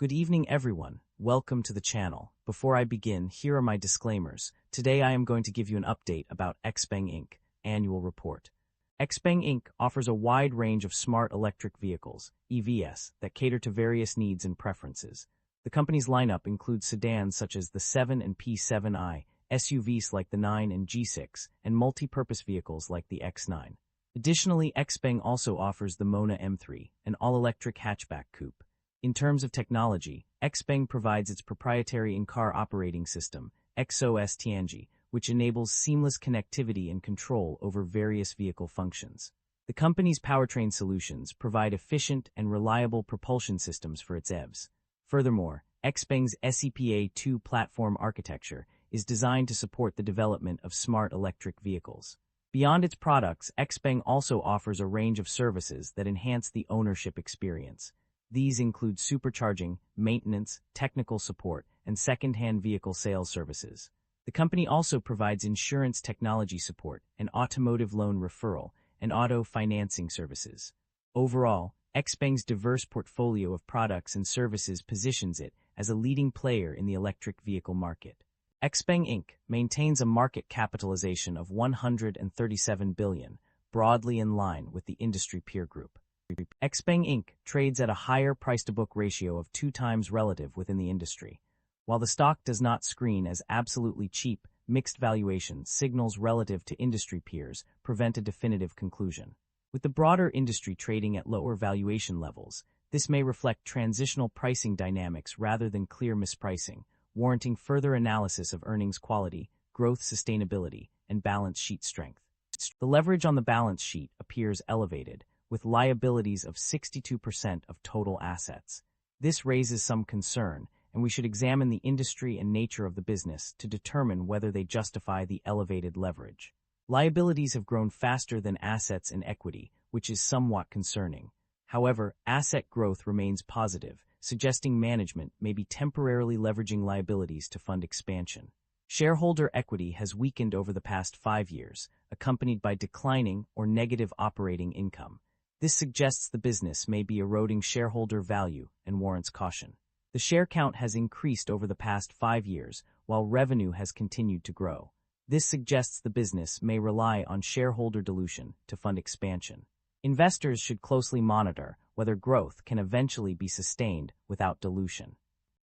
Good evening, everyone. Welcome to the channel. Before I begin, here are my disclaimers. Today I am going to give you an update about Xpeng Inc. Annual Report. Xpeng Inc. offers a wide range of smart electric vehicles, EVs, that cater to various needs and preferences. The company's lineup includes sedans such as the 7 and P7i, SUVs like the 9 and G6, and multi-purpose vehicles like the X9. Additionally, Xpeng also offers the Mona M3, an all-electric hatchback coupe. In terms of technology, Xpeng provides its proprietary in-car operating system, XOS Tianji, which enables seamless connectivity and control over various vehicle functions. The company's powertrain solutions provide efficient and reliable propulsion systems for its EVs. Furthermore, Xpeng's SEPA2 platform architecture is designed to support the development of smart electric vehicles. Beyond its products, Xpeng also offers a range of services that enhance the ownership experience. These include supercharging, maintenance, technical support, and second-hand vehicle sales services. The company also provides insurance technology support and automotive loan referral and auto financing services. Overall, Xpeng's diverse portfolio of products and services positions it as a leading player in the electric vehicle market. Xpeng Inc. maintains a market capitalization of $137 billion, broadly in line with the industry peer group. Xpeng Inc. trades at a higher price-to-book ratio of 2 times relative within the industry. While the stock does not screen as absolutely cheap, mixed valuation signals relative to industry peers prevent a definitive conclusion. With the broader industry trading at lower valuation levels, this may reflect transitional pricing dynamics rather than clear mispricing, warranting further analysis of earnings quality, growth sustainability, and balance sheet strength. The leverage on the balance sheet appears elevated, with liabilities of 62% of total assets. This raises some concern, and we should examine the industry and nature of the business to determine whether they justify the elevated leverage. Liabilities have grown faster than assets and equity, which is somewhat concerning. However, asset growth remains positive, suggesting management may be temporarily leveraging liabilities to fund expansion. Shareholder equity has weakened over the past 5 years, accompanied by declining or negative operating income. This suggests the business may be eroding shareholder value and warrants caution. The share count has increased over the past 5 years, while revenue has continued to grow. This suggests the business may rely on shareholder dilution to fund expansion. Investors should closely monitor whether growth can eventually be sustained without dilution.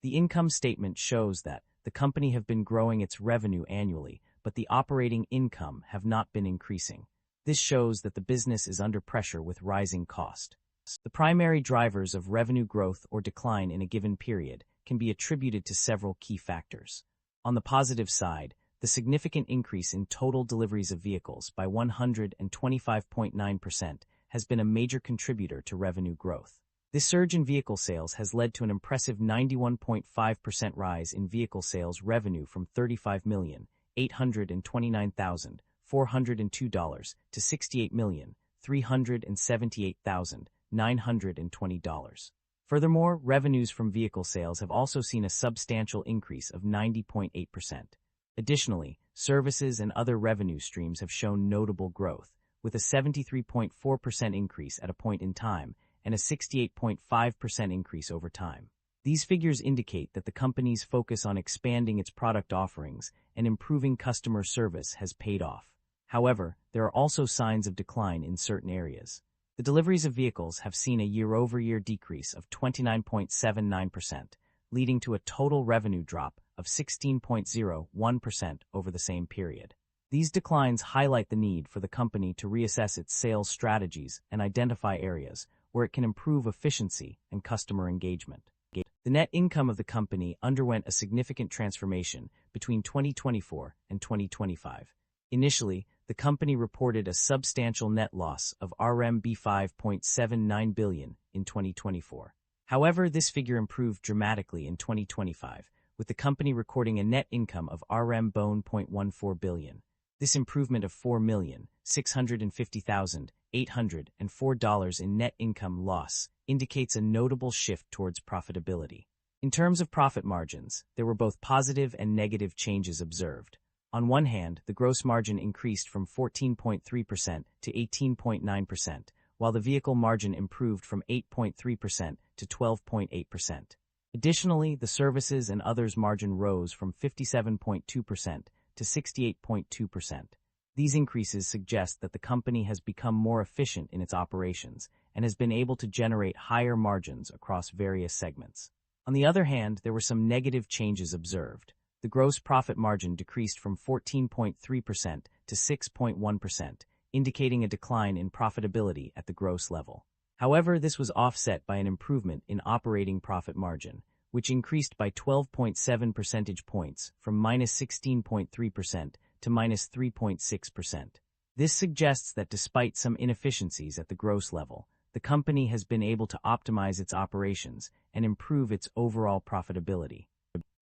The income statement shows that the company have been growing its revenue annually, but the operating income have not been increasing. This shows that the business is under pressure with rising cost. The primary drivers of revenue growth or decline in a given period can be attributed to several key factors. On the positive side, the significant increase in total deliveries of vehicles by 125.9% has been a major contributor to revenue growth. This surge in vehicle sales has led to an impressive 91.5% rise in vehicle sales revenue from $35,829,402 to $68,378,920. Furthermore, revenues from vehicle sales have also seen a substantial increase of 90.8%. Additionally, services and other revenue streams have shown notable growth, with a 73.4% increase at a point in time and a 68.5% increase over time. These figures indicate that the company's focus on expanding its product offerings and improving customer service has paid off. However, there are also signs of decline in certain areas. The deliveries of vehicles have seen a year-over-year decrease of 29.79%, leading to a total revenue drop of 16.01% over the same period. These declines highlight the need for the company to reassess its sales strategies and identify areas where it can improve efficiency and customer engagement. The net income of the company underwent a significant transformation between 2024 and 2025. Initially, the company reported a substantial net loss of RMB 5.79 billion in 2024. However, this figure improved dramatically in 2025, with the company recording a net income of RMB 0.14 billion. This improvement of $4,650,804 in net income loss indicates a notable shift towards profitability. In terms of profit margins, there were both positive and negative changes observed. On one hand, the gross margin increased from 14.3% to 18.9%, while the vehicle margin improved from 8.3% to 12.8%. Additionally, the services and others margin rose from 57.2% to 68.2%. These increases suggest that the company has become more efficient in its operations and has been able to generate higher margins across various segments. On the other hand, there were some negative changes observed. The gross profit margin decreased from 14.3% to 6.1%, indicating a decline in profitability at the gross level. However, this was offset by an improvement in operating profit margin, which increased by 12.7 percentage points from -16.3% to -3.6%. This suggests that despite some inefficiencies at the gross level, the company has been able to optimize its operations and improve its overall profitability.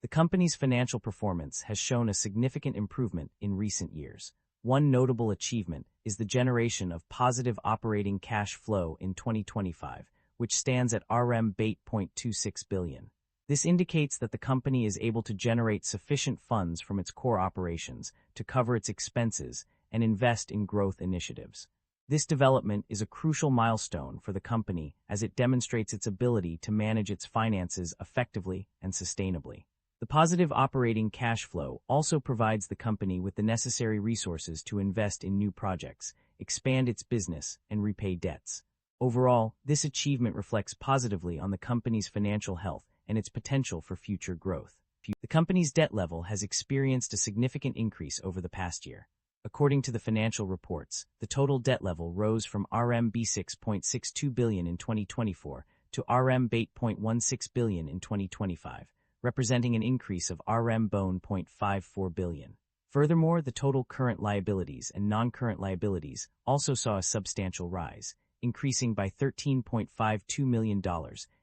The company's financial performance has shown a significant improvement in recent years. One notable achievement is the generation of positive operating cash flow in 2025, which stands at Rm 8.26 billion. This indicates that the company is able to generate sufficient funds from its core operations to cover its expenses and invest in growth initiatives. This development is a crucial milestone for the company as it demonstrates its ability to manage its finances effectively and sustainably. The positive operating cash flow also provides the company with the necessary resources to invest in new projects, expand its business, and repay debts. Overall, this achievement reflects positively on the company's financial health and its potential for future growth. The company's debt level has experienced a significant increase over the past year. According to the financial reports, the total debt level rose from RMB 6.62 billion in 2024 to RMB 8.16 billion in 2025. Representing an increase of RMB 0.54 billion. Furthermore, the total current liabilities and non-current liabilities also saw a substantial rise, increasing by $13.52 million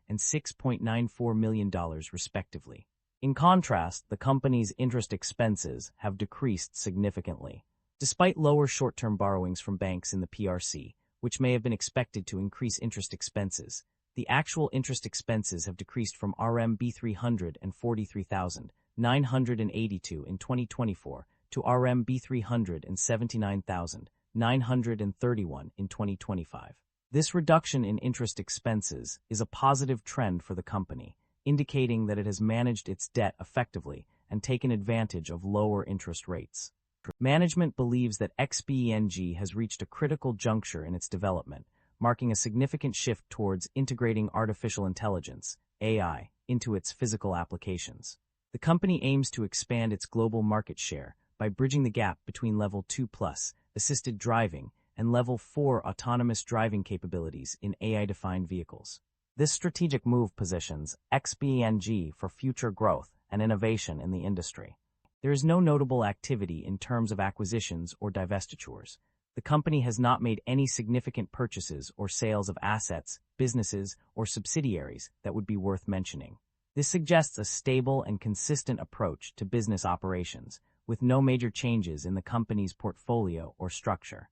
and $6.94 million respectively. In contrast, the company's interest expenses have decreased significantly. Despite lower short-term borrowings from banks in the PRC, which may have been expected to increase interest expenses, the actual interest expenses have decreased from RMB 343,982 in 2024 to RMB 379,931 in 2025. This reduction in interest expenses is a positive trend for the company, indicating that it has managed its debt effectively and taken advantage of lower interest rates. Management believes that Xpeng Inc. has reached a critical juncture in its development, marking a significant shift towards integrating artificial intelligence, AI, into its physical applications. The company aims to expand its global market share by bridging the gap between Level 2+ assisted driving and Level 4 autonomous driving capabilities in AI-defined vehicles. This strategic move positions Xpeng Inc. for future growth and innovation in the industry. There is no notable activity in terms of acquisitions or divestitures. The company has not made any significant purchases or sales of assets, businesses, or subsidiaries that would be worth mentioning. This suggests a stable and consistent approach to business operations, with no major changes in the company's portfolio or structure.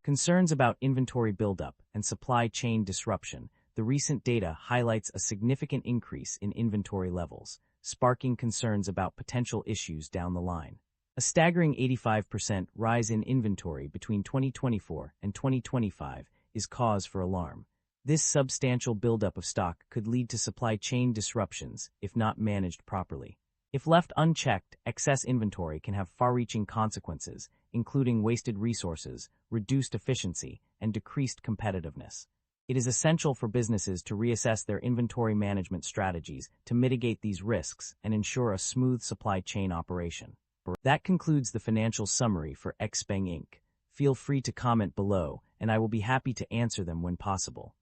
Concerns about inventory buildup and supply chain disruption. The recent data highlights a significant increase in inventory levels, sparking concerns about potential issues down the line. A staggering 85% rise in inventory between 2024 and 2025 is cause for alarm. This substantial buildup of stock could lead to supply chain disruptions if not managed properly. If left unchecked, excess inventory can have far-reaching consequences, including wasted resources, reduced efficiency, and decreased competitiveness. It is essential for businesses to reassess their inventory management strategies to mitigate these risks and ensure a smooth supply chain operation. That concludes the financial summary for Xpeng Inc. Feel free to comment below, and I will be happy to answer them when possible.